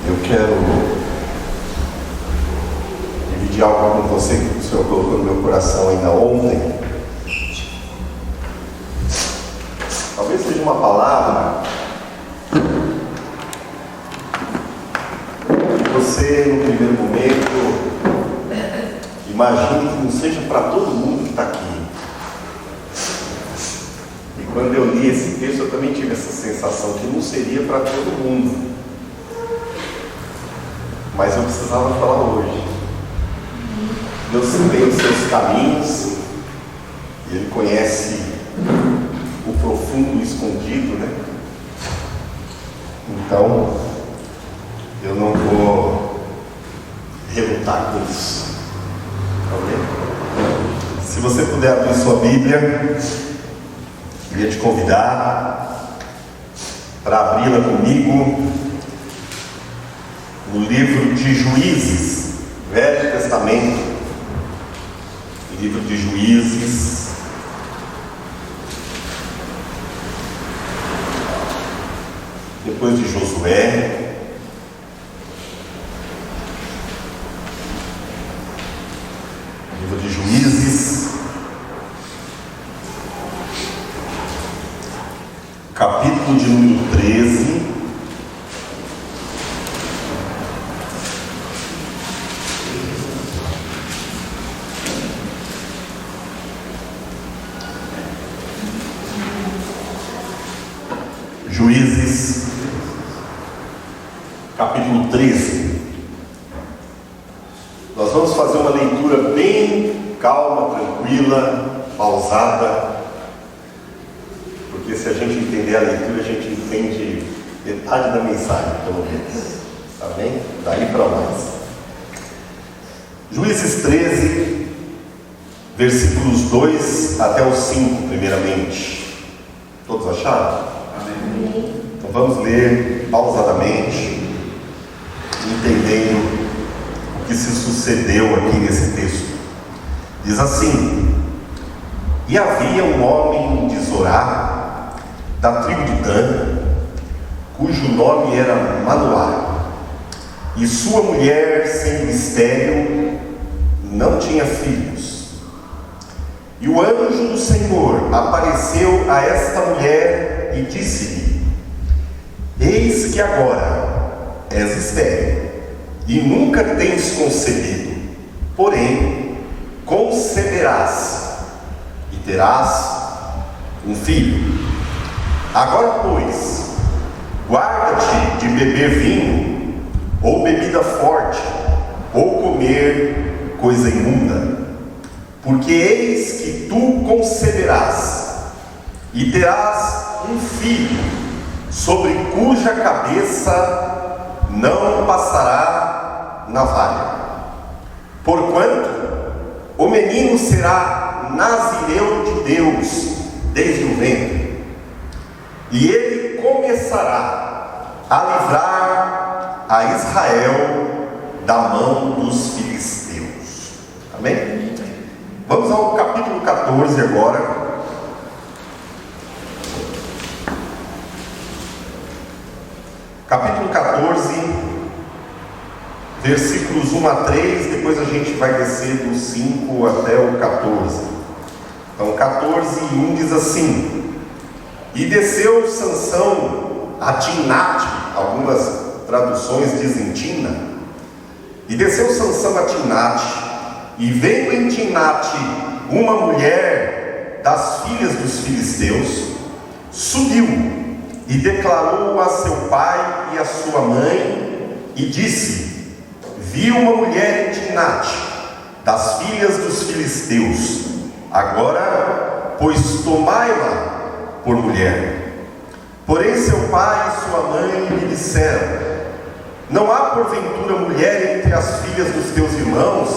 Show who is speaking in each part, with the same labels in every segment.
Speaker 1: Eu quero dividir algo com você que o Senhor colocou no meu coração ainda ontem. Talvez seja uma palavra que você, no primeiro momento, imagine que não seja para todo mundo que está aqui. E quando eu li esse texto, eu também tive essa sensação que não seria para todo mundo. Mas eu precisava falar hoje. Deus vê os seus caminhos e Ele conhece o profundo e escondido, né? Então, eu não vou relutar com isso. Amém? Se você puder abrir sua Bíblia, queria te convidar para abri-la comigo no livro de Juízes, Velho Testamento, livro de Juízes, depois de Josué, livro de Juízes, capítulo de número 13. Juízes, capítulo 13. Nós vamos fazer uma leitura bem calma, tranquila, pausada, porque se a gente entender a leitura, a gente entende metade da mensagem, pelo menos. Amém? Daí para mais. Juízes 13, versículos 2 até os 5, primeiramente. Todos acharam? Então vamos ler pausadamente, entendendo o que se sucedeu aqui nesse texto. Diz assim: E havia um homem de Zorá, da tribo de Dan, cujo nome era Manoá, e sua mulher, sendo estéril, não tinha filhos. E o anjo do Senhor apareceu a esta mulher e disse-lhe: Eis que agora és estéril, e nunca tens concebido, porém conceberás, e terás um filho. Agora, pois, guarda-te de beber vinho, ou bebida forte, ou comer coisa imunda, porque eis que tu conceberás, e terás um filho, sobre cuja cabeça não passará navalha. Porquanto o menino será nazireu de Deus desde o ventre, e ele começará a livrar a Israel da mão dos filisteus. Amém? Vamos ao capítulo 14 agora. Capítulo 14, versículos 1 a 3, depois a gente vai descer do 5 até o 14. Então 14 e 1 diz assim: E desceu Sansão a Timnate, algumas traduções dizem Tina. E desceu Sansão a Timnate, e vendo em Timnate uma mulher das filhas dos filisteus, subiu e declarou a seu pai e a sua mãe, e disse: Vi uma mulher em Timnate, das filhas dos filisteus. Agora, pois, tomai-la por mulher. Porém seu pai e sua mãe lhe disseram: Não há porventura mulher entre as filhas dos teus irmãos,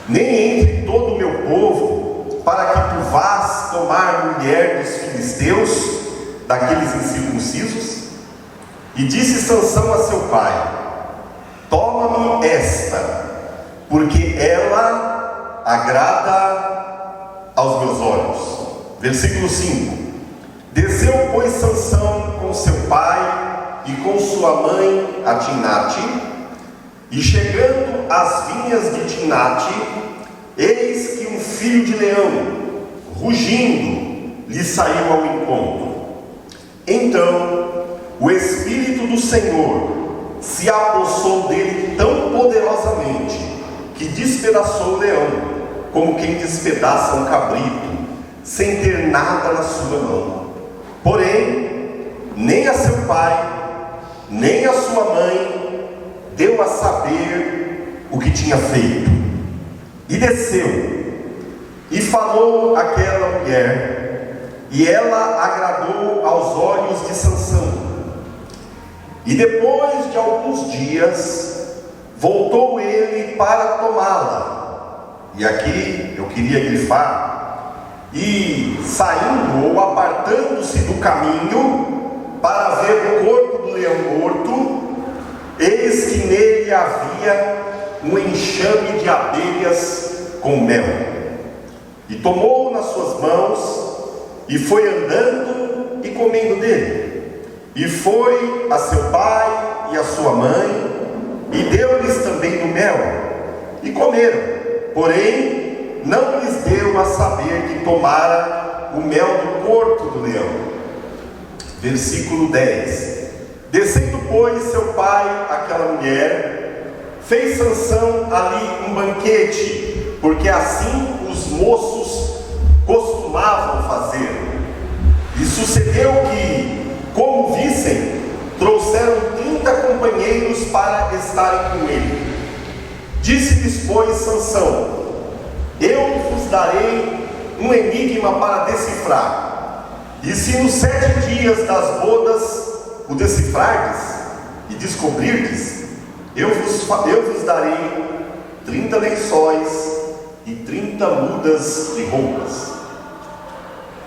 Speaker 1: nem entre todo o meu povo, para que tu vás tomar mulher dos filisteus, daqueles incircuncisos? E disse Sansão a seu pai: Toma-me esta, porque ela agrada aos meus olhos. Versículo 5: Desceu, pois, Sansão com seu pai e com sua mãe a Timnate, e chegando às vinhas de Timnate, eis que um filho de leão, rugindo, lhe saiu ao encontro. Então o Espírito do Senhor se apossou dele tão poderosamente, que despedaçou o leão, como quem despedaça um cabrito, sem ter nada na sua mão. Porém, nem a seu pai, nem a sua mãe deu a saber o que tinha feito. E desceu, e falou àquela mulher, e ela agradou aos olhos de Sansão. E depois de alguns dias, voltou ele para tomá-la. E aqui eu queria grifar: e saindo ou apartando-se do caminho para ver o corpo do leão morto, eis que nele havia um enxame de abelhas com mel. E tomou nas suas mãos, e foi andando e comendo dele. E foi a seu pai e a sua mãe, e deu-lhes também do mel, e comeram. Porém, não lhes deu a saber que tomara o mel do corpo do leão. Versículo 10. Descendo, pois, seu pai àquela mulher, fez Sansão ali um banquete, porque assim os moços costumavam fazer. E sucedeu que, como vissem, trouxeram 30 companheiros para estarem com ele. Disse-lhes, pois, Sansão: eu vos darei um enigma para decifrar, e se nos 7 dias das bodas o decifrardes e descobrirdes, eu vos darei 30 lençóis e 30 mudas de roupas.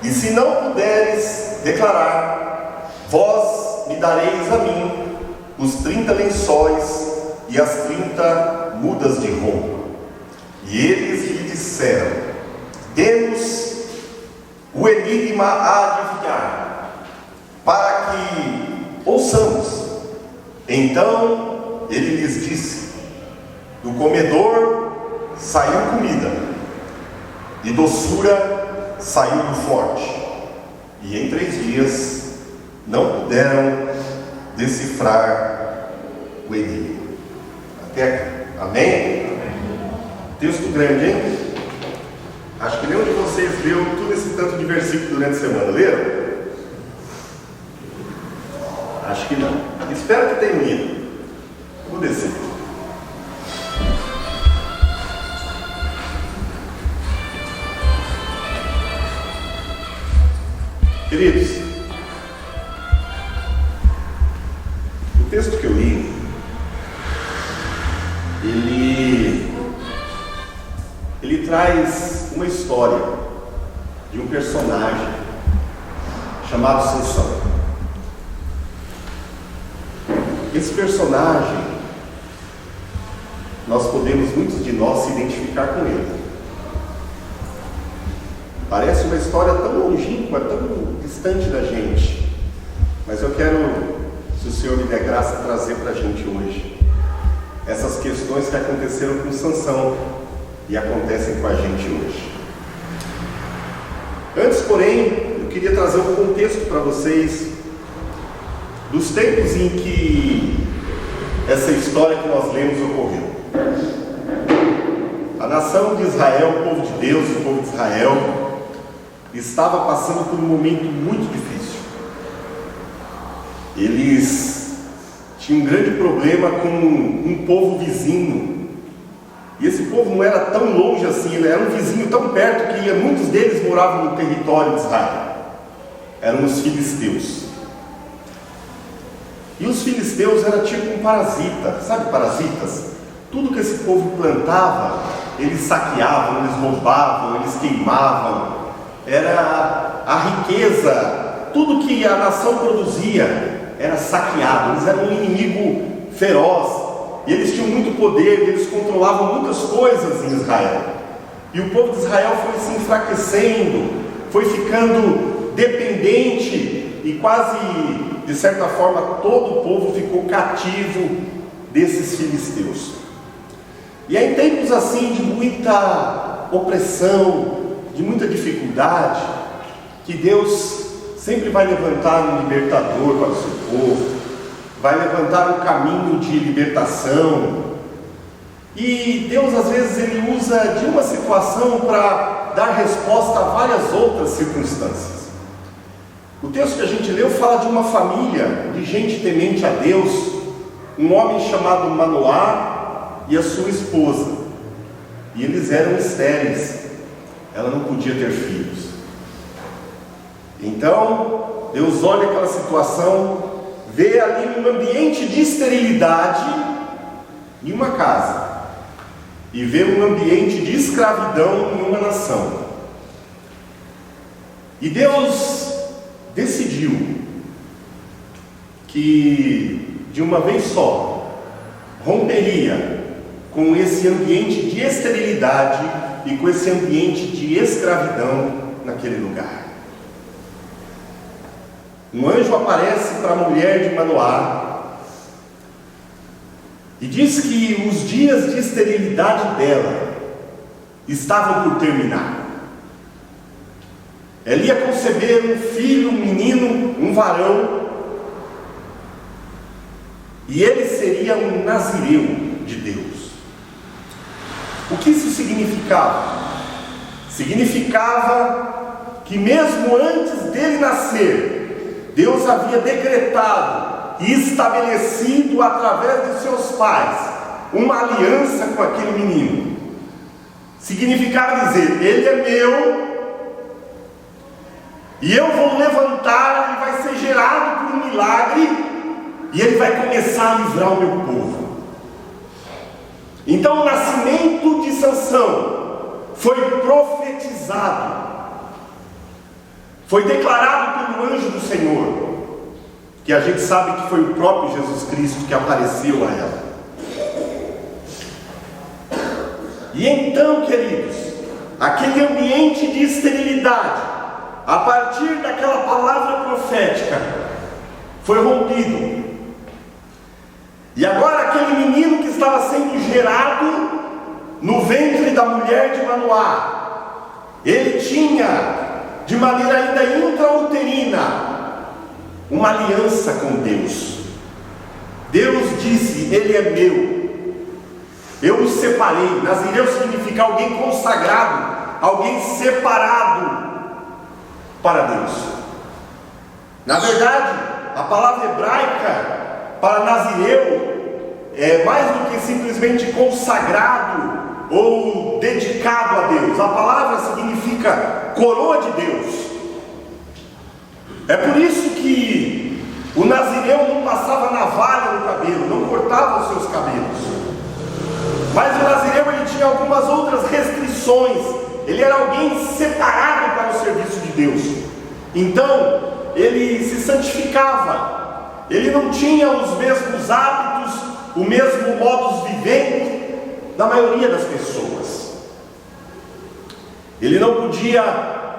Speaker 1: E se não puderes declarar, vós me dareis a mim os 30 lençóis e as 30 mudas de roupa. E eles lhe disseram: dê-nos o enigma a adivinhar, para que ouçamos. Então ele lhes disse: do comedor saiu comida, e doçura saiu do forte, e em 3 dias não puderam decifrar o enigma. Até aqui. Amém? Texto grande, hein? Acho que nenhum de vocês leu todo esse tanto de versículo durante a semana. Leram? Acho que não. Espero que tenham lido. Vou descer. Queridos, o texto que eu li, ele traz uma história de um personagem chamado Sansão. Esse personagem, muitos de nós se identificar com ele. Parece uma história tão longínqua, tão distante da gente, mas eu quero, se o Senhor me der graça, trazer para a gente hoje essas questões que aconteceram com Sansão e acontecem com a gente hoje. Antes, porém, eu queria trazer um contexto para vocês dos tempos em que essa história que nós lemos ocorreu. A nação de Israel, o povo de Deus, o povo de Israel, estava passando por um momento muito difícil. Eles tinham um grande problema com um povo vizinho. E esse povo não era tão longe assim, ele era um vizinho tão perto que muitos deles moravam no território de Israel. Eram os filisteus. E os filisteus eram tipo um parasita, sabe parasitas? Tudo que esse povo plantava, eles saqueavam, eles roubavam, eles queimavam. Era a riqueza, tudo que a nação produzia era saqueado. Eles eram um inimigo feroz. E eles tinham muito poder, eles controlavam muitas coisas em Israel. E o povo de Israel foi se enfraquecendo, foi ficando dependente e quase de certa forma, todo o povo ficou cativo desses filisteus. E é em tempos assim de muita opressão, de muita dificuldade, que Deus sempre vai levantar um libertador para o seu povo, vai levantar um caminho de libertação. E Deus, às vezes, Ele usa de uma situação para dar resposta a várias outras circunstâncias. O texto que a gente leu fala de uma família de gente temente a Deus, um homem chamado Manoá e a sua esposa. E eles eram estéreis, ela não podia ter filhos. Então, Deus olha aquela situação, vê ali um ambiente de esterilidade em uma casa, e vê um ambiente de escravidão em uma nação. E Deus decidiu que, de uma vez só, romperia com esse ambiente de esterilidade e com esse ambiente de escravidão naquele lugar. Um anjo aparece para a mulher de Manoá e diz que os dias de esterilidade dela estavam por terminar. Ela ia conceber um filho, um menino, um varão, e ele seria um nazireu de Deus. O que isso significava? Significava que mesmo antes dele nascer, Deus havia decretado e estabelecido através de seus pais uma aliança com aquele menino. Significava dizer: ele é meu, e eu vou levantar, ele vai ser gerado por um milagre, e ele vai começar a livrar o meu povo. Então o nascimento de Sansão foi profetizado, foi declarado pelo anjo do Senhor, que a gente sabe que foi o próprio Jesus Cristo que apareceu a ela. E então, queridos, aquele ambiente de esterilidade, a partir daquela palavra profética, foi rompido. E agora aquele menino que estava sendo gerado no ventre da mulher de Manoá, ele tinha, de maneira ainda intrauterina, uma aliança com Deus. Deus disse: ele é meu, eu o separei. Nazireu significa alguém consagrado, alguém separado para Deus. Na verdade, a palavra hebraica para nazireu é mais do que simplesmente consagrado ou dedicado a Deus. A palavra significa coroa de Deus. É por isso que o nazireu não passava navalha no cabelo, não cortava os seus cabelos. Mas o nazireu, ele tinha algumas outras restrições. Ele era alguém separado para o serviço de Deus. Então, ele se santificava. Ele não tinha os mesmos hábitos, o mesmo modus vivendi da maioria das pessoas. Ele não podia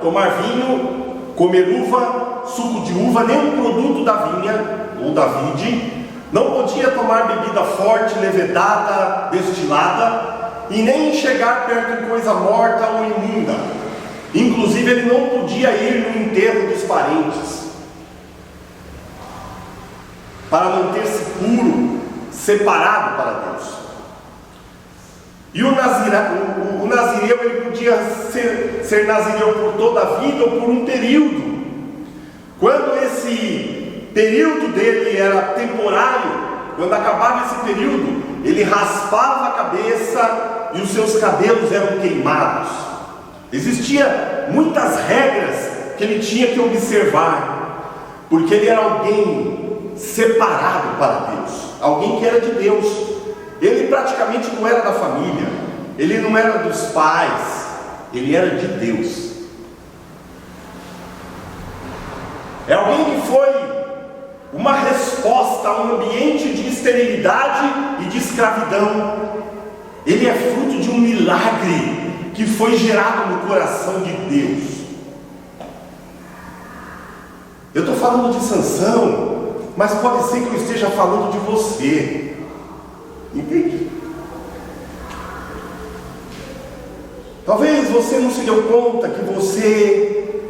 Speaker 1: tomar vinho, comer uva, suco de uva, nenhum produto da vinha ou da vide. Não podia tomar bebida forte, levedada, destilada, e nem chegar perto de coisa morta ou imunda. Inclusive, ele não podia ir no enterro dos parentes, para manter-se puro, separado para Deus. E o nazireu, ele podia ser nazireu por toda a vida ou por um período. Quando esse período dele era temporário, quando acabava esse período, ele raspava a cabeça e os seus cabelos eram queimados. Existiam muitas regras que ele tinha que observar, porque ele era alguém separado para Deus, alguém que era de Deus. Ele praticamente não era da família, ele não era dos pais, ele era de Deus. É alguém que foi uma resposta a um ambiente de esterilidade e de escravidão. Ele é fruto de um milagre que foi gerado no coração de Deus. Eu estou falando de Sansão, mas pode ser que eu esteja falando de você. Entende? Talvez você não se deu conta que você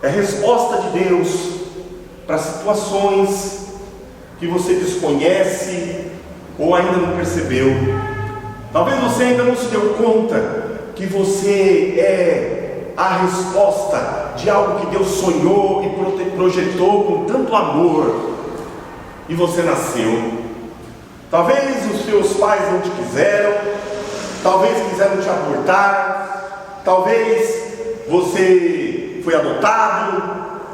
Speaker 1: é resposta de Deus para situações que você desconhece ou ainda não percebeu. Talvez você ainda não se deu conta que você é a resposta de algo que Deus sonhou e projetou com tanto amor, e você nasceu. Talvez os seus pais não te quiseram, talvez quiseram te abortar, talvez você foi adotado,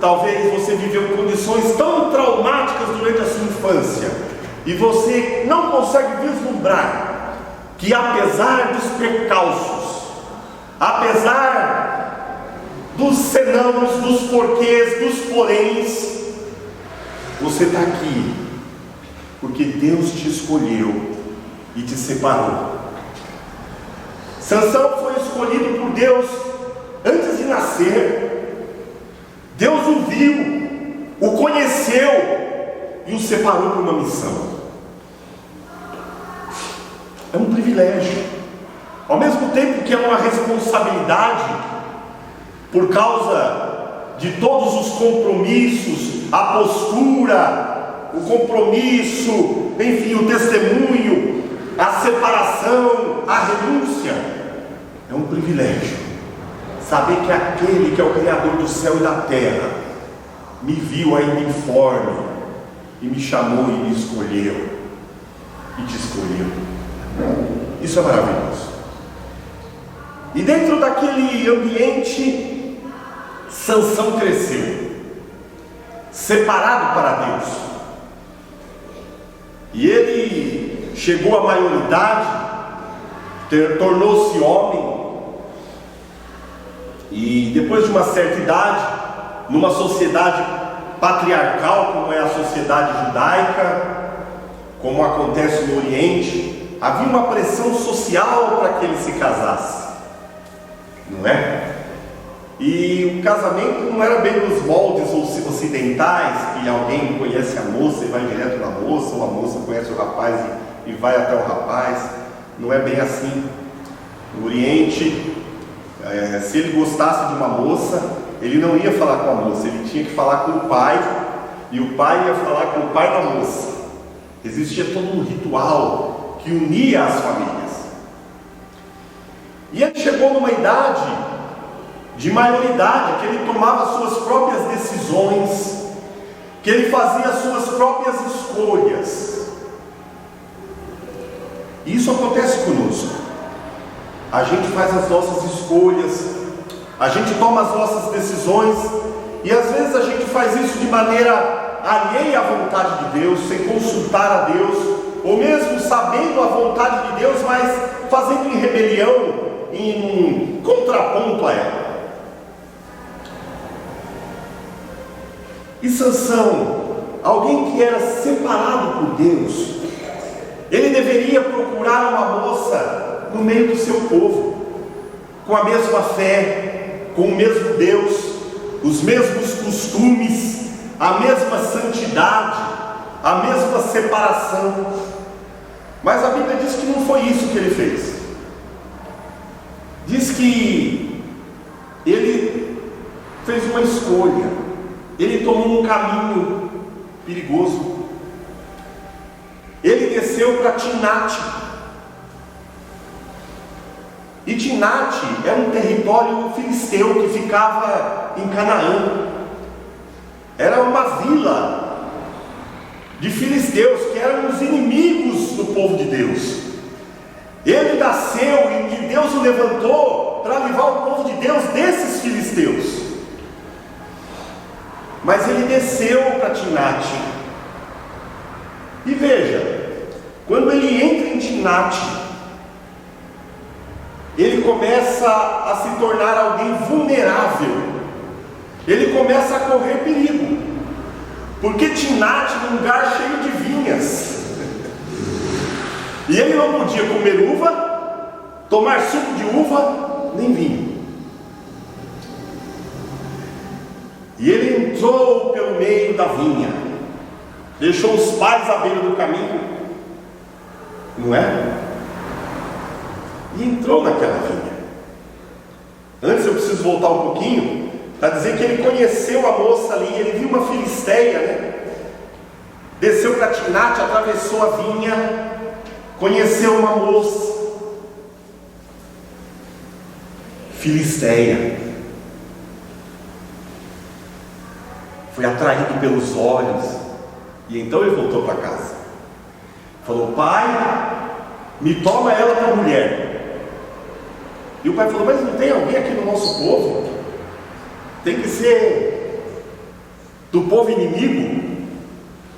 Speaker 1: talvez você viveu condições tão traumáticas durante a sua infância, e você não consegue vislumbrar que, apesar dos percalços, apesar dos senãos, dos porquês, dos poréns, você está aqui porque Deus te escolheu e te separou. Sansão foi escolhido por Deus antes de nascer. Deus o viu, o conheceu e o separou para uma missão. É um privilégio, ao mesmo tempo que é uma responsabilidade, por causa de todos os compromissos, a postura, o compromisso, enfim, o testemunho, a separação, a renúncia. É um privilégio saber que aquele que é o Criador do céu e da terra me viu ainda informe e me chamou e me escolheu e te escolheu. Isso é maravilhoso. E dentro daquele ambiente, Sansão cresceu, separado para Deus. E ele chegou à maioridade, tornou-se homem. E depois de uma certa idade, numa sociedade patriarcal, como é a sociedade judaica, como acontece no Oriente, havia uma pressão social para que ele se casasse, não é? E o casamento não era bem nos moldes ocidentais, que alguém conhece a moça e vai direto na moça, ou a moça conhece o rapaz e vai até o rapaz. Não é bem assim. No Oriente, se ele gostasse de uma moça, ele não ia falar com a moça, ele tinha que falar com o pai, e o pai ia falar com o pai da moça. Existia todo um ritual que unia as famílias. E ele chegou numa idade de maioridade, que ele tomava suas próprias decisões, que ele fazia suas próprias escolhas. E isso acontece conosco. A gente faz as nossas escolhas, a gente toma as nossas decisões, e às vezes a gente faz isso de maneira alheia à vontade de Deus, sem consultar a Deus, ou mesmo sabendo a vontade de Deus, mas fazendo em rebelião, em contraponto a ela. E Sansão, alguém que era separado por Deus, ele deveria procurar uma moça no meio do seu povo, com a mesma fé, com o mesmo Deus, os mesmos costumes, a mesma santidade, a mesma separação. Mas a Bíblia diz que não foi isso que ele fez. Diz que ele fez uma escolha. Ele tomou um caminho perigoso. Ele desceu para Timnate. E Timnate é um território filisteu que ficava em Canaã. Era uma vila de filisteus que eram os inimigos do povo de Deus. Ele nasceu e Deus o levantou para livrar o povo de Deus desses filisteus. Mas ele desceu para Timnate. E veja, quando ele entra em Timnate, ele começa a se tornar alguém vulnerável. Ele começa a correr perigo. Porque Timnate é um lugar cheio de vinhas. E ele não podia comer uva, tomar suco de uva, nem vinho. E ele entrou pelo meio da vinha. deixou os pais à beira do caminho, não é? E entrou naquela vinha. Antes eu preciso voltar um pouquinho, para dizer que ele conheceu a moça ali, ele viu uma filisteia, né? Desceu para Timnate, atravessou a vinha, conheceu uma moça, filisteia, foi atraído pelos olhos, e então ele voltou para casa. Falou: pai, me toma ela para mulher. E o pai falou: mas não tem alguém aqui no nosso povo? Tem que ser do povo inimigo.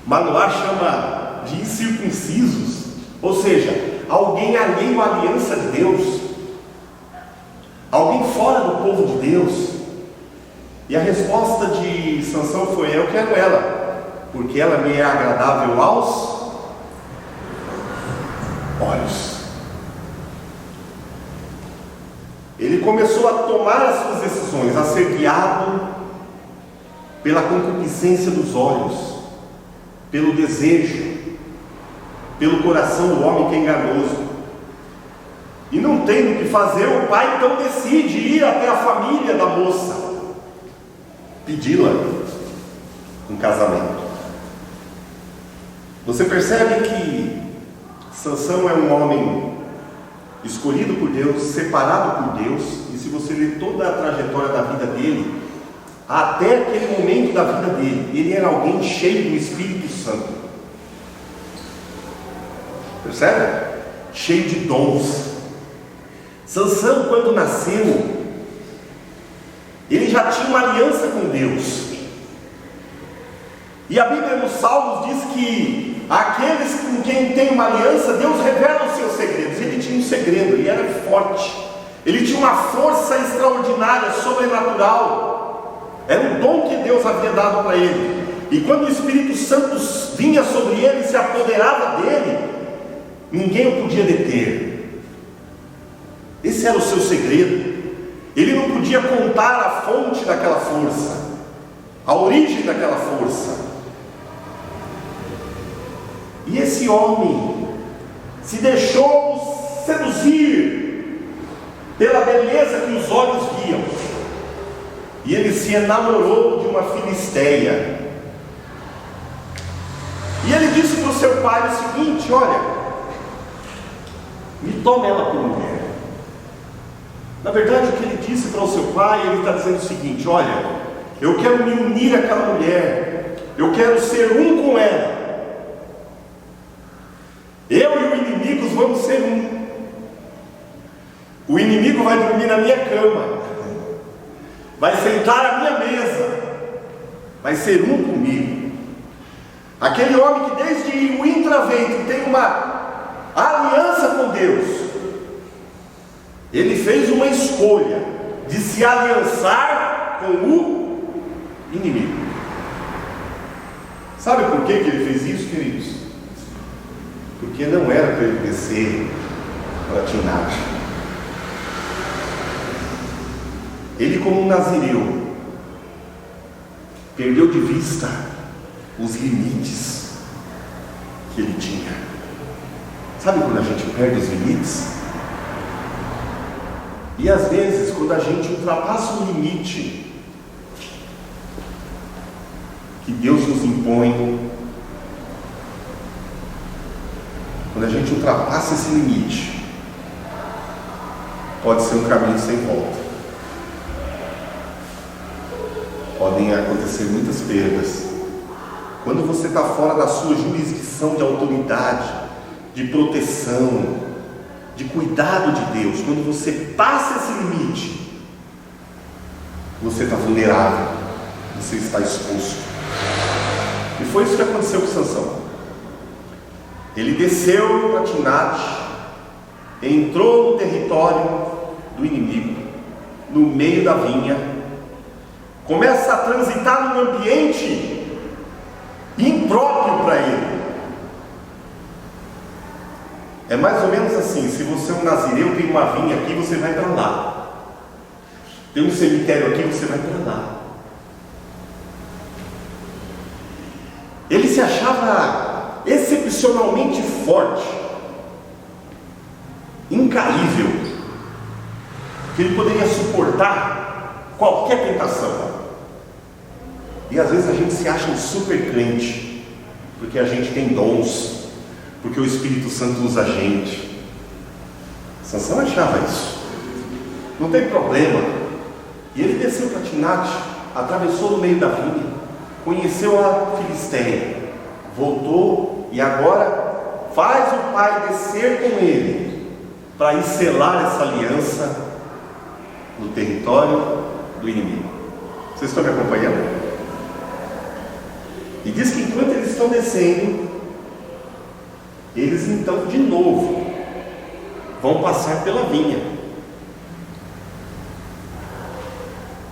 Speaker 1: Manoá chama de incircuncisos, ou seja, alguém alheio à aliança de Deus, alguém fora do povo de Deus. E a resposta de Sansão foi: eu quero ela, porque ela me é agradável aos olhos. Ele começou a tomar as suas decisões, a ser guiado pela concupiscência dos olhos, pelo desejo, pelo coração do homem que é enganoso. E não tendo o que fazer, o pai então decide ir até a família da moça, pedi-la um casamento. Você percebe que Sansão é um homem escolhido por Deus, separado por Deus, e se você ler toda a trajetória da vida dele, até aquele momento da vida dele, ele era alguém cheio do Espírito Santo. Percebe? Cheio de dons. Sansão, quando nasceu, ele já tinha uma aliança com Deus. E a Bíblia nos Salmos diz que aqueles com quem tem uma aliança, Deus revela os seus segredos. Ele tinha um segredo, ele era forte, ele tinha uma força extraordinária, sobrenatural. Era um dom que Deus havia dado para ele. E quando o Espírito Santo vinha sobre ele e se apoderava dele, ninguém o podia deter. Esse era o seu segredo. Ele não podia contar a fonte daquela força, a origem daquela força. E esse homem se deixou seduzir pela beleza que os olhos viam, e ele se enamorou de uma filisteia. E ele disse para o seu pai o seguinte: olha, me toma ela por mulher. Na verdade, o que ele disse para o seu pai, ele está dizendo o seguinte: olha, eu quero me unir àquela mulher, eu quero ser um com ela. Eu e o inimigo vamos ser um. O inimigo vai dormir na minha cama, vai sentar à minha mesa, vai ser um comigo. Aquele homem que desde o intraventre tem uma aliança com Deus, ele fez uma escolha de se aliançar com o inimigo. Sabe por que ele fez isso, queridos? Porque não era para ele descer para Timnate. Ele, como um nazireu, perdeu de vista os limites que ele tinha. Sabe quando a gente perde os limites? E às vezes, quando a gente ultrapassa o limite que Deus nos impõe, quando a gente ultrapassa esse limite, pode ser um caminho sem volta. Podem acontecer muitas perdas. Quando você está fora da sua jurisdição de autoridade, de proteção, de cuidado de Deus, quando você passa esse limite, você está vulnerável, você está exposto. E foi isso que aconteceu com Sansão. Ele desceu para Timnate, entrou no território do inimigo, no meio da vinha, começa a transitar num ambiente impróprio para ele. É mais ou menos assim: se você é um nazireu, tem uma vinha aqui, você vai para lá. Tem um cemitério aqui, você vai para lá. Ele se achava achava excepcionalmente forte, incaível, que ele poderia suportar qualquer tentação. E às vezes a gente se acha um super crente, porque a gente tem dons, porque o Espírito Santo usa a gente. Sansão achava isso, não tem problema. E ele desceu para Timnate, atravessou no meio da vinha, conheceu a Filisteia, voltou e agora faz o pai descer com ele para ir selar essa aliança no território do inimigo. Vocês estão me acompanhando? E diz que enquanto eles estão descendo, eles então de novo vão passar pela vinha.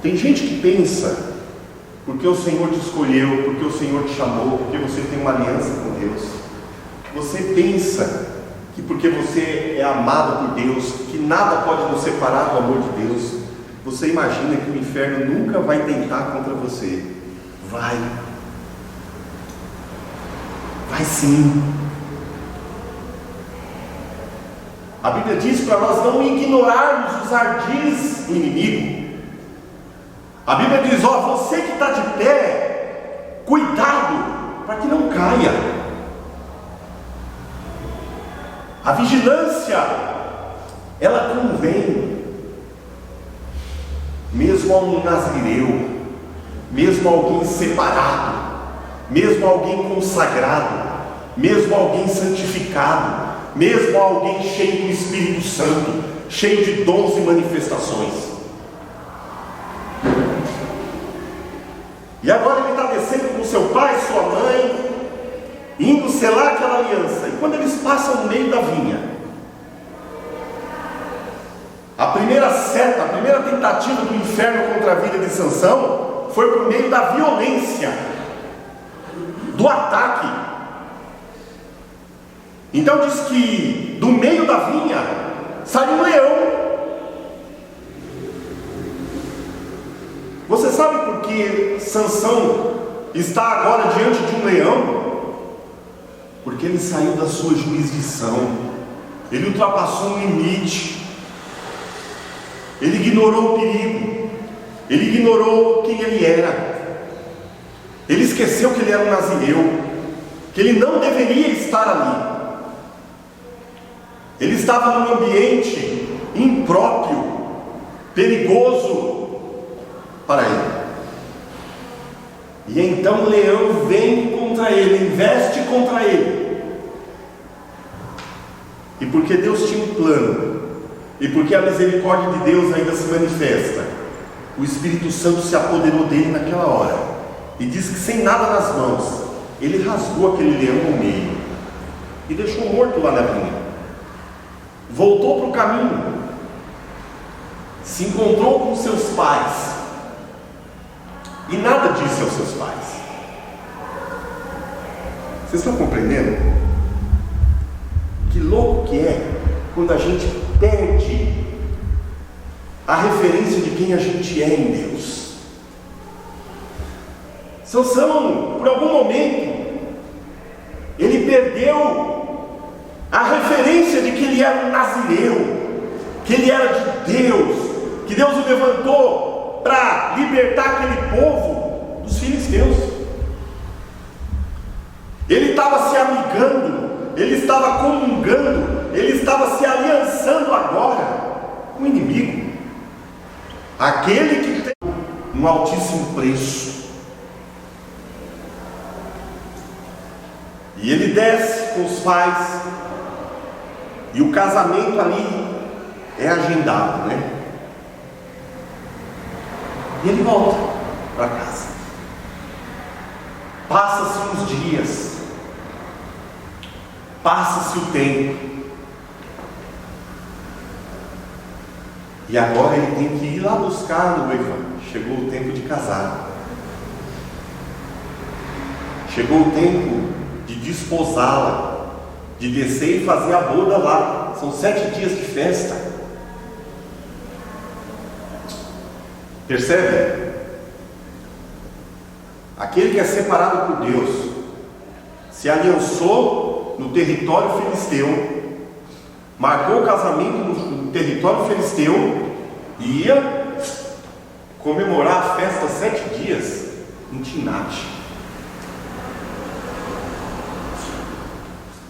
Speaker 1: Tem gente que pensa, porque o Senhor te escolheu, porque o Senhor te chamou, porque você tem uma aliança com Deus, você pensa que porque você é amado por Deus, que nada pode nos separar do amor de Deus. Você imagina que o inferno nunca vai tentar contra você. Vai sim. A Bíblia diz para nós não ignorarmos os ardis do inimigo. A Bíblia diz: ó, você que está de pé, cuidado para que não caia. A vigilância, ela convém, mesmo a um nazireu, mesmo a alguém separado, mesmo a alguém consagrado, mesmo a alguém santificado, mesmo a alguém cheio do Espírito Santo, cheio de dons e manifestações. E agora ele está descendo com seu pai, sua mãe, indo selar aquela aliança. E quando eles passam no meio da vinha, a primeira seta, a primeira tentativa do inferno contra a vida de Sansão foi por meio da violência, do ataque. Então diz que do meio da vinha saiu um leão. Você sabe por que Sansão está agora diante de um leão? Porque ele saiu da sua jurisdição, ele ultrapassou um limite, ele ignorou o perigo, ele ignorou quem ele era, ele esqueceu que ele era um nazireu, que ele não deveria estar ali. Ele estava num ambiente impróprio, perigoso para ele. E então o leão vem contra ele, investe contra ele. E porque Deus tinha um plano, e porque a misericórdia de Deus ainda se manifesta, o Espírito Santo se apoderou dele naquela hora. E diz que sem nada nas mãos, ele rasgou aquele leão no meio e deixou morto lá na vinha. Voltou para o caminho, se encontrou com seus pais e nada disse aos seus pais. Vocês estão compreendendo? Que louco que é quando a gente perde a referência de quem a gente é em Deus. Sansão, por algum momento, ele perdeu a referência de que ele era um nazireu, que ele era de Deus, que Deus o levantou para libertar aquele povo dos filisteus. Ele estava se amigando, ele estava comungando, ele estava se aliançando agora com o inimigo, aquele que tem um altíssimo preço. E ele desce com os pais, e o casamento ali é agendado, né? E ele volta para casa. Passa-se uns dias, passa-se o tempo, e agora ele tem que ir lá buscar a noiva. Chegou o tempo de casar, chegou o tempo de desposá-la, de descer e fazer a boda lá. São 7 dias de festa. Percebe? Aquele que é separado por Deus se aliançou no território filisteu, marcou o casamento no território filisteu e ia comemorar a festa 7 dias em Timnate.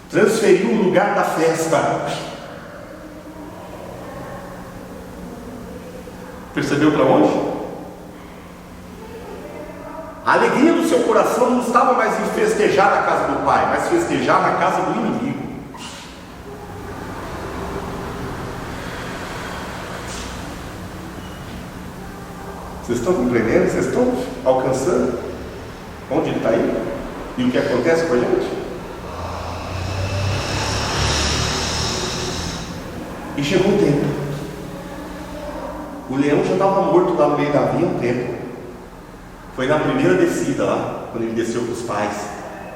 Speaker 1: Transferiu o lugar da festa. Percebeu para onde? A alegria do seu coração não estava mais em festejar na casa do pai, mas festejar na casa do inimigo. Vocês estão compreendendo? Vocês estão alcançando onde ele está indo? E o que acontece com a gente? E chegou o tempo. O leão já estava morto lá no meio da vinha há um tempo. Foi na primeira descida lá, quando ele desceu com os pais.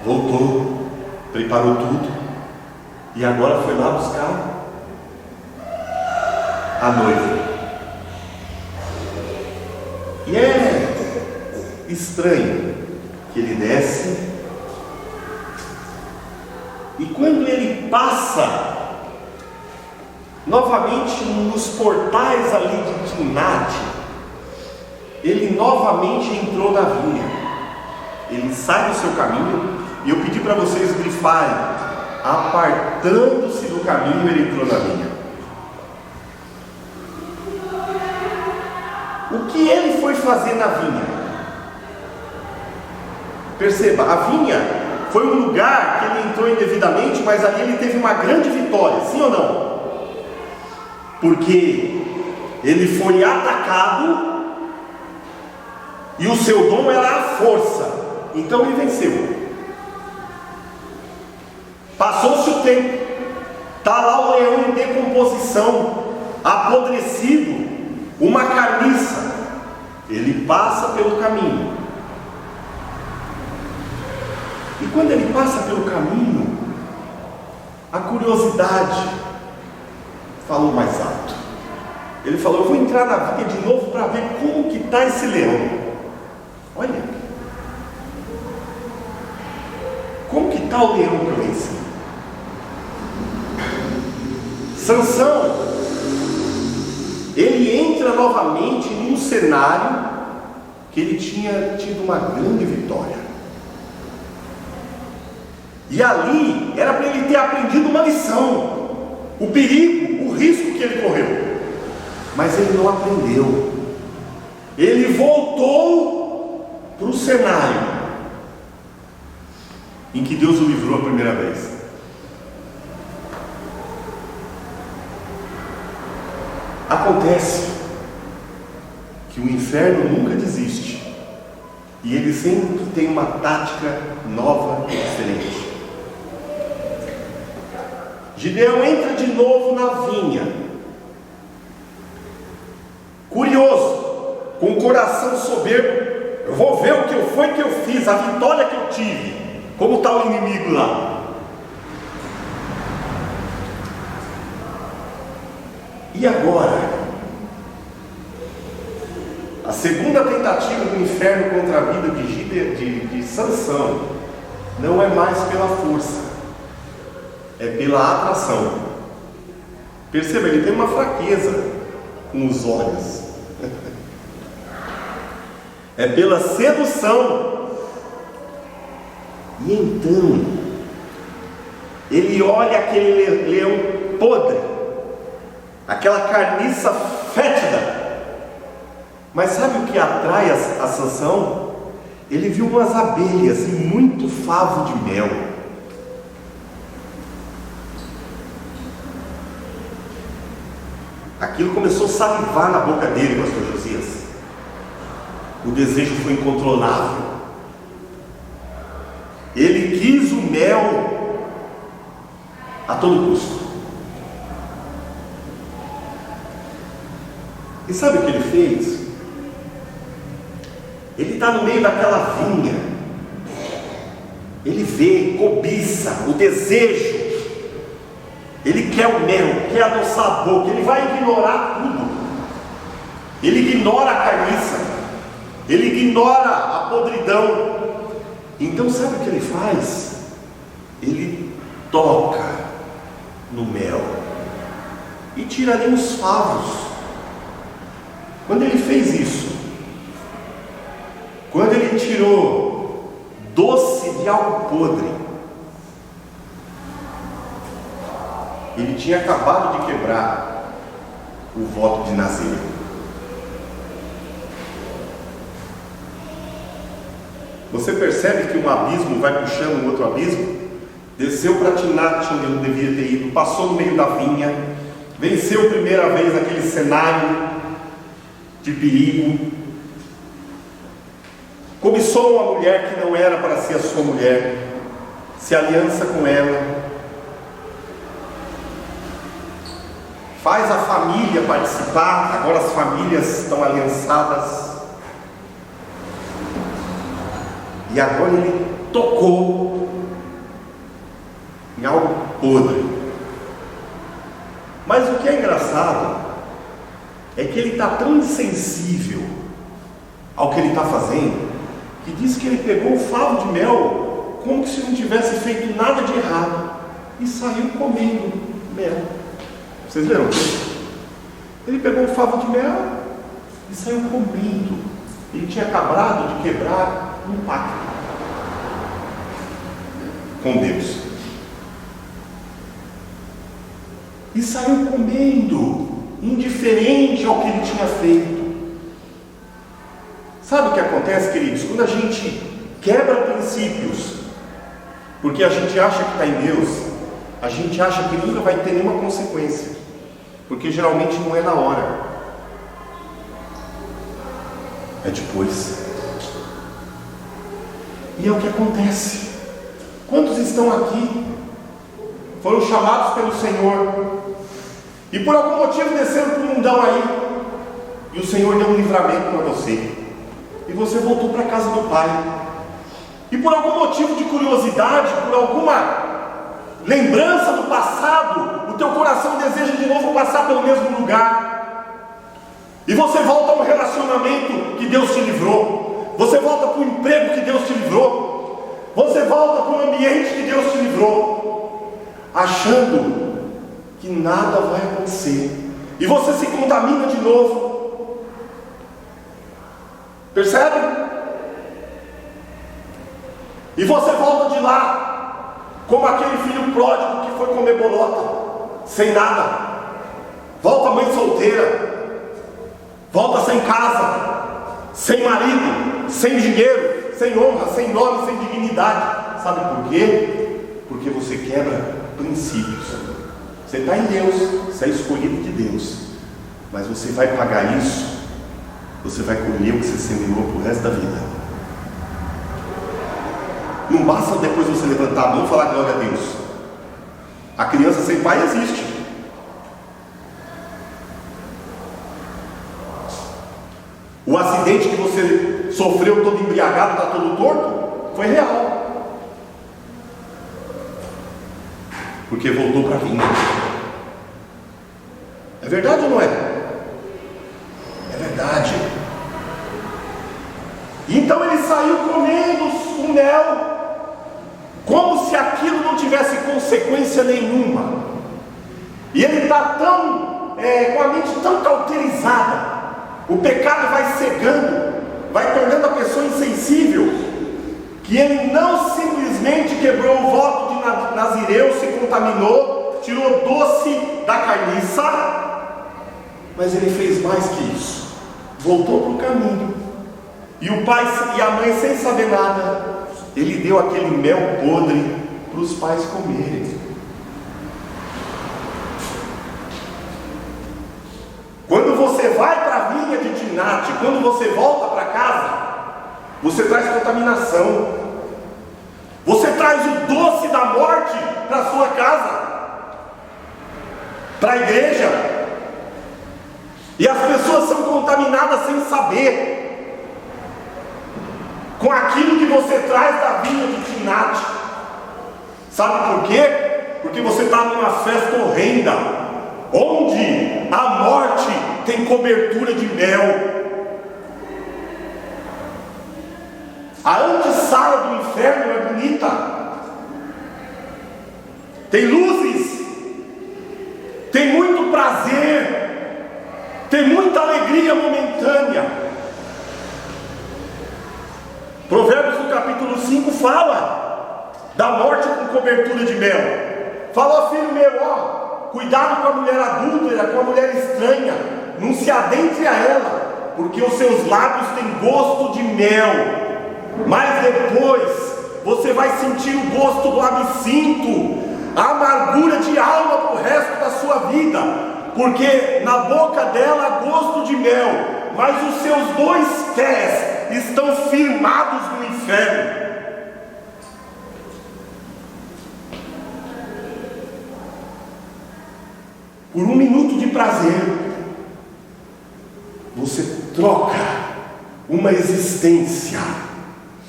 Speaker 1: Voltou, preparou tudo. E agora foi lá buscar a noiva. E é estranho que ele desce. E quando ele passa novamente nos portais ali de Timnate, ele novamente entrou na vinha. Ele sai do seu caminho, e eu pedi para vocês grifarem: apartando-se do caminho, ele entrou na vinha. O que ele foi fazer na vinha? Perceba, a vinha foi um lugar que ele entrou indevidamente, mas ali ele teve uma grande vitória, sim ou não? Porque ele foi atacado e o seu dom era a força, então ele venceu. Passou-se o tempo, está lá o leão em decomposição, apodrecido, uma carniça. Ele passa pelo caminho, e quando ele passa pelo caminho, a curiosidade falou mais alto. Ele falou: eu vou entrar na vinha de novo para ver como que está esse leão. Olha, como que está o leão que eu venci? Sansão, ele entra novamente num cenário que ele tinha tido uma grande vitória. E ali era para ele ter aprendido uma lição, o perigo, o risco que ele correu. Mas ele não aprendeu. Ele voltou para o cenário em que Deus o livrou a primeira vez. Acontece que o inferno nunca desiste, e ele sempre tem uma tática nova e diferente. Gideão entra de novo na vinha, curioso, com o coração soberbo. Eu vou ver o que foi que eu fiz, a vitória que eu tive, como está o inimigo lá. E agora? A segunda tentativa do inferno contra a vida de Sansão não é mais pela força, é pela atração. Perceba, ele tem uma fraqueza com os olhos. É pela sedução. E então ele olha aquele leão podre, aquela carniça fétida. Mas sabe o que atrai a Sansão? Ele viu umas abelhas e muito favo de mel. Aquilo começou a salivar na boca dele, pastor Josias. O desejo foi incontrolável. Ele quis o mel a todo custo. E sabe o que ele fez? Ele está no meio daquela vinha. Ele vê, cobiça, o desejo. Ele quer o mel, quer adoçar a boca. Ele vai ignorar tudo. Ele ignora a carniça. Ele ignora a podridão. Então sabe o que ele faz? toca no mel e tira ali os favos. Quando ele fez isso, quando ele tirou doce de algo podre, ele tinha acabado de quebrar o voto de Nazireu. Você percebe que um abismo vai puxando um outro abismo? Desceu para Timnat, onde ele devia ter ido, passou no meio da vinha, venceu primeira vez aquele cenário de perigo, cobiçou uma mulher que não era para ser a sua mulher, se aliança com ela, faz a família participar, agora as famílias estão aliançadas, e agora ele tocou em algo podre. Mas o que é engraçado é que ele está tão insensível ao que ele está fazendo, que diz que ele pegou o favo de mel como se não tivesse feito nada de errado e saiu comendo mel. Vocês viram? Ele pegou o favo de mel e saiu comendo. Ele tinha acabado de quebrar um pacto com Deus e saiu comendo, indiferente ao que ele tinha feito. Sabe o que acontece, queridos? Quando a gente quebra princípios porque a gente acha que está em Deus, a gente acha que nunca vai ter nenhuma consequência, porque geralmente não é na hora, é depois. E é o que acontece. Quantos estão aqui, foram chamados pelo Senhor e por algum motivo desceram para o mundão aí, e o Senhor deu um livramento para você, e você voltou para a casa do Pai, e por algum motivo de curiosidade, por alguma lembrança do passado, o teu coração deseja de novo passar pelo mesmo lugar, e você volta a um relacionamento que Deus te livrou, você volta para o emprego que Deus te livrou, você volta para o ambiente que Deus te livrou, achando que nada vai acontecer, e você se contamina de novo. Percebe? E você volta de lá como aquele filho pródigo que foi comer bolota, sem nada. Volta mãe solteira, volta sem casa, sem marido, sem dinheiro, sem honra, sem nome, sem dignidade. Sabe por quê? Porque você quebra princípios. Você está em Deus, você é escolhido de Deus, mas você vai pagar isso, você vai colher o que você semeou pro resto da vida. Não basta depois você levantar a mão e falar glória a Deus. A criança sem pai existe. O acidente que você sofreu todo embriagado, está todo torto, foi real, porque voltou para a vinha. É verdade ou não é? É verdade. Então ele saiu comendo o mel, como se aquilo não tivesse consequência nenhuma. E ele está tão, com a mente tão cauterizada, o pecado vai cegando, vai tornando a pessoa insensível, que ele não simplesmente quebrou o voto de Nazireu, se contaminou, tirou doce da carniça, mas ele fez mais que isso, voltou para o caminho, e o pai e a mãe, sem saber nada, ele deu aquele mel podre para os pais comerem. Quando você vai para a vinha de Timnat, quando você volta para casa, você traz contaminação, você traz o doce da morte para a sua casa, para a igreja, e as pessoas são contaminadas sem saber, com aquilo que você traz da vinha de Timnat. Sabe por quê? Porque você está numa festa horrenda, onde a morte tem cobertura de mel. A antessala do inferno é bonita,
Speaker 2: tem luzes, tem muito prazer, tem muita alegria momentânea. Provérbios no capítulo 5 fala da morte com cobertura de mel. Fala, filho meu, cuidado com a mulher adúltera, com a mulher estranha, não se adentre a ela, porque os seus lábios têm gosto de mel, mas depois você vai sentir o gosto do absinto, a amargura de alma para o resto da sua vida, porque na boca dela há gosto de mel, mas os seus 2 pés estão firmados no inferno. Por 1 minuto de prazer, você troca uma existência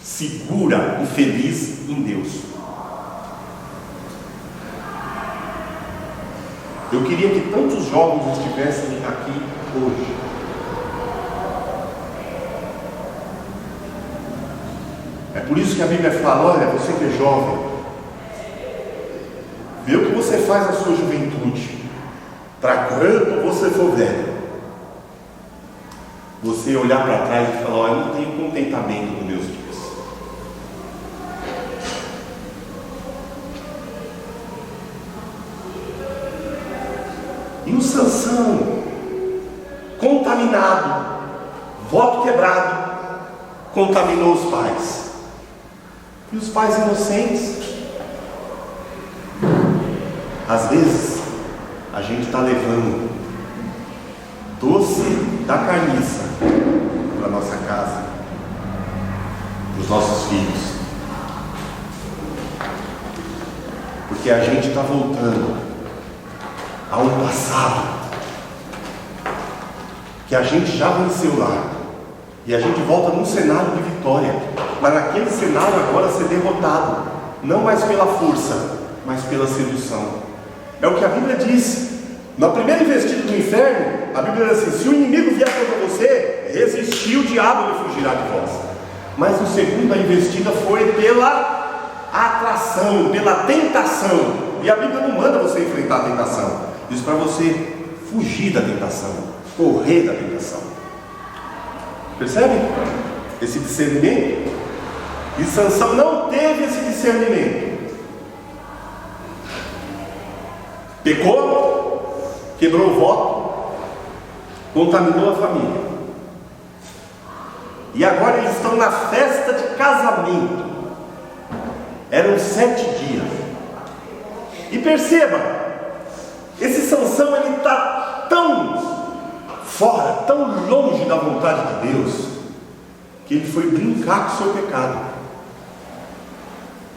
Speaker 2: segura e feliz em Deus. Eu queria que tantos jovens estivessem aqui hoje. É por isso que a Bíblia fala: olha, você que é jovem, vê o que você faz na sua juventude, para quando você for velho, você olhar para trás e falar: olha, eu não tenho contentamento nos meus dias. E o Sansão, contaminado, voto quebrado, contaminou os pais. E os pais inocentes? Às vezes a gente está levando doce da carniça para nossa casa, para os nossos filhos, porque a gente está voltando a um passado que a gente já venceu lá, e a gente volta num cenário de vitória, mas naquele cenário agora ser derrotado, não mais pela força, mas pela sedução. É o que a Bíblia diz. Na primeira investida do inferno, a Bíblia diz assim: se o inimigo vier contra você, resistir, o diabo ele fugirá de vós. Mas no segundo, a investida foi pela atração, pela tentação. E a Bíblia não manda você enfrentar a tentação, diz para você fugir da tentação, correr da tentação. Percebe esse discernimento? E Sansão não teve esse discernimento. Pecou, quebrou o voto, contaminou a família. E agora eles estão na festa de casamento. Eram 7 dias. E perceba, esse Sansão ele está tão fora, tão longe da vontade de Deus, que ele foi brincar com o seu pecado.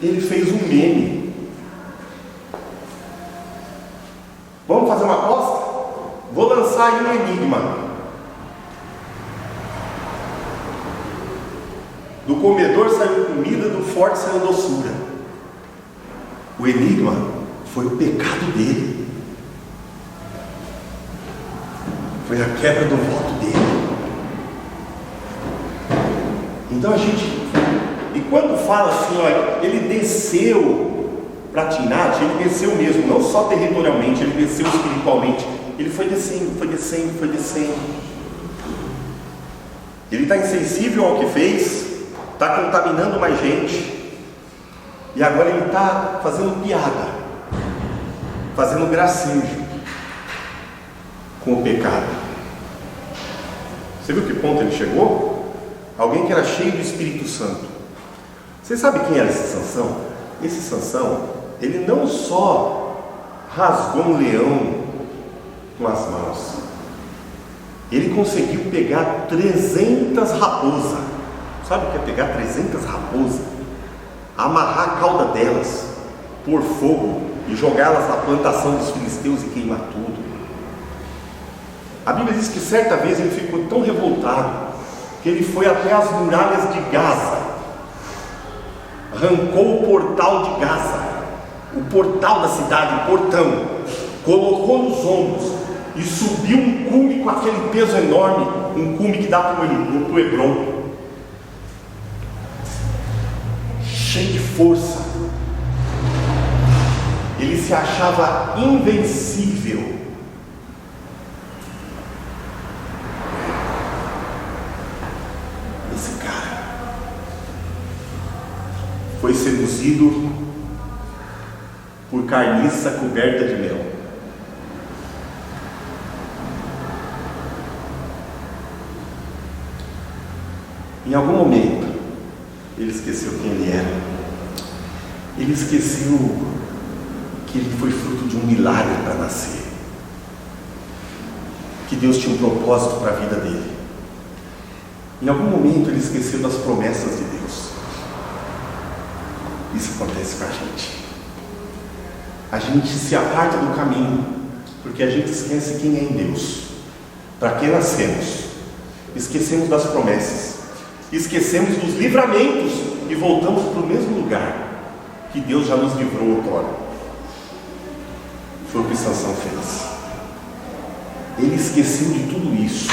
Speaker 2: Ele fez um meme. Vamos fazer uma aposta? Vou lançar aí um enigma. Do comedor saiu comida, do forte saiu doçura. O enigma foi o pecado dele. Foi a quebra do voto dele. Então a gente... E quando fala assim, olha, ele desceu para Timnat, ele desceu mesmo, não só territorialmente, ele desceu espiritualmente. Ele foi descendo, foi descendo, foi descendo. Ele está insensível ao que fez, está contaminando mais gente, e agora ele está fazendo piada, fazendo gracejo com o pecado. Você viu que ponto ele chegou? Alguém que era cheio do Espírito Santo. Você sabe quem era esse Sansão? Esse Sansão, ele não só rasgou um leão com as mãos, ele conseguiu pegar 300 raposas. Sabe o que é pegar 300 raposas? Amarrar a cauda delas, pôr fogo e jogá-las na plantação dos filisteus e queimar tudo. A Bíblia diz que certa vez ele ficou tão revoltado que ele foi até as muralhas de Gaza, arrancou o portal de Gaza, o portal da cidade, o portão, colocou nos ombros e subiu um cume com aquele peso enorme, um cume que dá para o Hebron, cheio de força. ele se achava invencível. Esse cara foi seduzido por carniça coberta de mel. Em algum momento, ele esqueceu quem ele era. Ele esqueceu que ele foi fruto de um milagre para nascer. Que Deus tinha um propósito para a vida dele. Em algum momento, ele esqueceu das promessas de Deus. Isso acontece com a gente. A gente se aparta do caminho, porque a gente esquece quem é em Deus. Para que nascemos? Esquecemos das promessas. Esquecemos dos livramentos e voltamos para o mesmo lugar que Deus já nos livrou outrora. Foi o que Sansão fez. Ele esqueceu de tudo isso.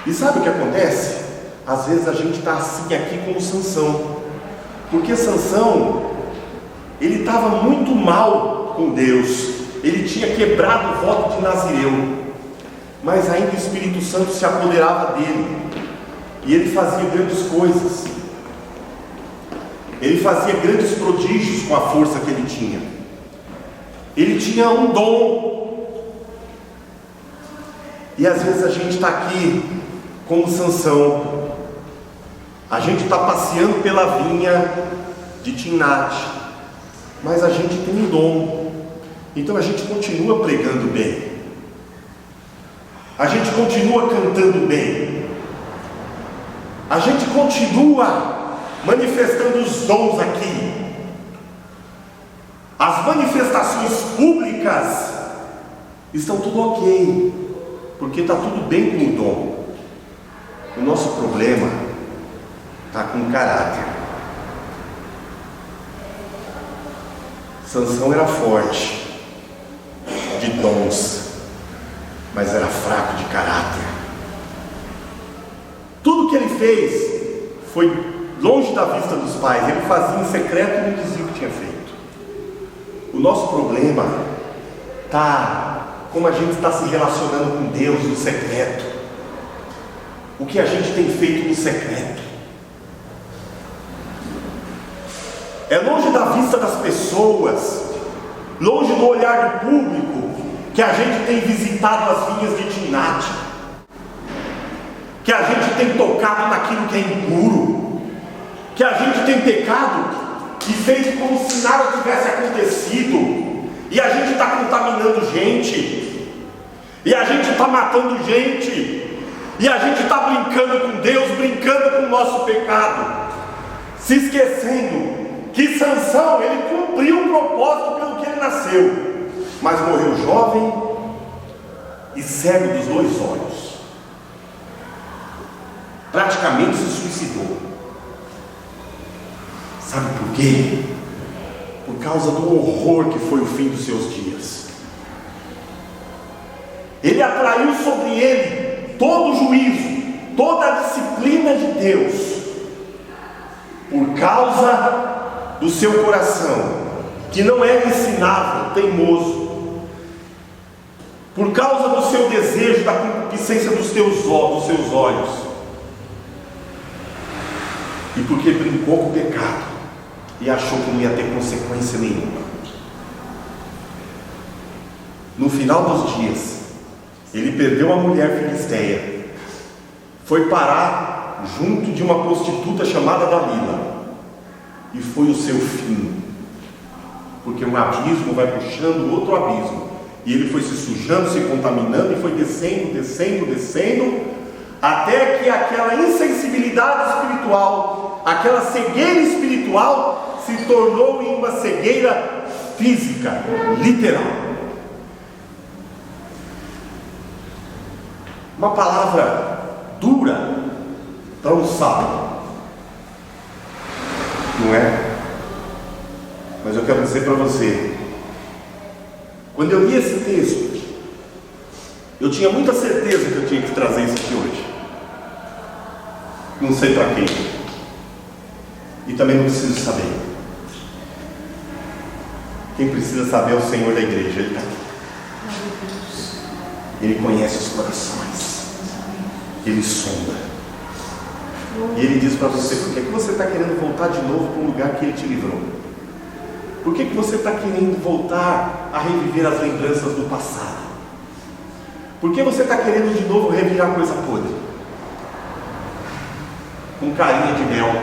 Speaker 2: E sabe o que acontece? Às vezes a gente está assim aqui como Sansão, porque Sansão, ele estava muito mal com Deus. Ele tinha quebrado o voto de Nazireu, mas ainda o Espírito Santo se apoderava dele. E ele fazia grandes coisas. Ele fazia grandes prodígios com a força que ele tinha. Ele tinha um dom. E às vezes a gente está aqui como Sansão. A gente está passeando pela vinha de Timnat, mas a gente tem um dom. Então a gente continua pregando bem. A gente continua cantando bem. A gente continua manifestando os dons aqui. As manifestações públicas estão tudo ok, porque está tudo bem com o dom. O nosso problema está com o caráter. Sansão era forte de dons, mas era fraco de caráter. Tudo que ele fez foi longe da vista dos pais. Ele fazia em secreto e não dizia o que tinha feito. O nosso problema está como a gente está se relacionando com Deus no secreto. O que a gente tem feito no secreto. É longe da vista das pessoas, longe do olhar do público, que a gente tem visitado as vinhas de Timnat, que a gente tem tocado naquilo que é impuro, que a gente tem pecado e feito como se nada tivesse acontecido, e a gente está contaminando gente, e a gente está matando gente, e a gente está brincando com Deus, brincando com o nosso pecado, se esquecendo que Sansão, ele cumpriu o propósito pelo que ele nasceu, mas morreu jovem e cego dos dois olhos. Praticamente se suicidou. Sabe por quê? Por causa do horror que foi o fim dos seus dias. Ele atraiu sobre ele todo o juízo, toda a disciplina de Deus, por causa do seu coração, que não era ensinável, teimoso, por causa do seu desejo, da concupiscência dos seus olhos, e porque brincou com o pecado e achou que não ia ter consequência nenhuma. No final dos dias, ele perdeu a mulher filisteia, foi parar junto de uma prostituta chamada Dalila, e foi o seu fim, porque um abismo vai puxando outro abismo, e ele foi se sujando, se contaminando, e foi descendo, até que aquela insensibilidade espiritual, aquela cegueira espiritual, se tornou em uma cegueira física, literal. Uma palavra dura para um sábio, não é? Mas eu quero dizer para você, quando eu li esse texto, eu tinha muita certeza que eu tinha que trazer isso aqui hoje. Não sei para quem, e também não preciso saber. Quem precisa saber é o Senhor da igreja, Ele está aqui. Ele conhece os corações, Ele sonda. E Ele diz para você: por que você está querendo voltar de novo para um lugar que Ele te livrou? Por que você está querendo voltar a reviver as lembranças do passado? Por que você está querendo de novo revirar coisa podre? Com carinha de mel,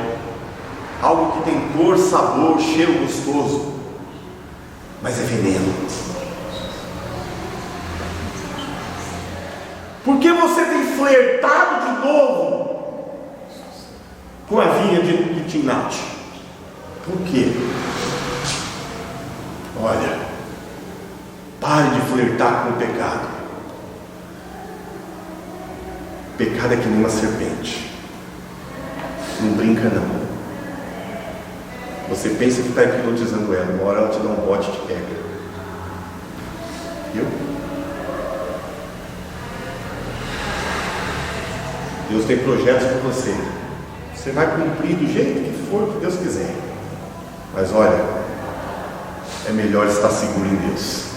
Speaker 2: algo que tem cor, sabor, cheiro gostoso, mas é veneno. Por que você tem flertado de novo com a vinha de Timnat? Por quê? Olha, pare de flertar com o pecado. Pecado é que nem uma serpente. Não brinca não. Você pensa que está hipnotizando ela, uma hora ela te dá um bote e te pega. Viu? Deus tem projetos para você. Você vai cumprir do jeito que for, que Deus quiser. Mas olha, é melhor estar seguro em Deus.